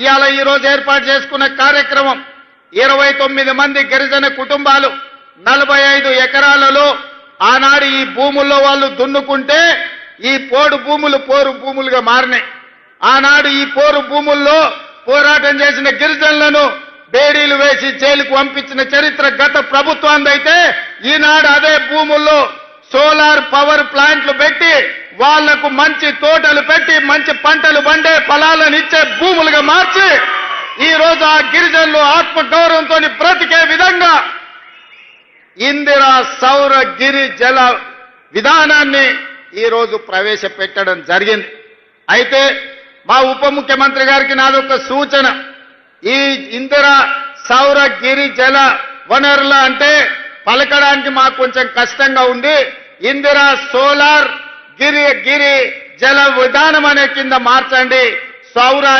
ఇవాళ ఈ రోజు ఏర్పాటు చేసుకున్న కార్యక్రమం 29 మంది గిరిజన కుటుంబాలు 45 ఎకరాలలో ఆనాడు ఈ భూముల్లో వాళ్ళు దున్నుకుంటే ఈ పోడు భూములు పోరు భూములుగా మారినాయి. ఆనాడు ఈ పోరు భూముల్లో పోరాటం చేసిన గిరిజనులను బేడీలు వేసి జైలుకు పంపించిన చరిత్ర గత ప్రభుత్వానిదైతే ఈనాడు అదే భూముల్లో సోలార్ పవర్ ప్లాంట్లు పెట్టి వాళ్లకు మంచి తోటలు పెట్టి మంచి పంటలు పండే ఫలాలను ఇచ్చే భూములుగా మార్చి ఈ రోజు ఆ గిరిజనులు ఆత్మగౌరవంతో బ్రతికే విధంగా ఇందిరా సౌర గిరి జల విధానాన్ని ఈ రోజు ప్రవేశపెట్టడం జరిగింది. అయితే మా ఉప ముఖ్యమంత్రి గారికి నాదొక సూచన, ఈ ఇందిరా సౌర గిరి జల వనరుల అంటే పలకడానికి మాకు కొంచెం కష్టంగా ఉంది. ఇందిరా సోలార్ గిరి జల విధానం అనే కింద మార్చండి. సౌర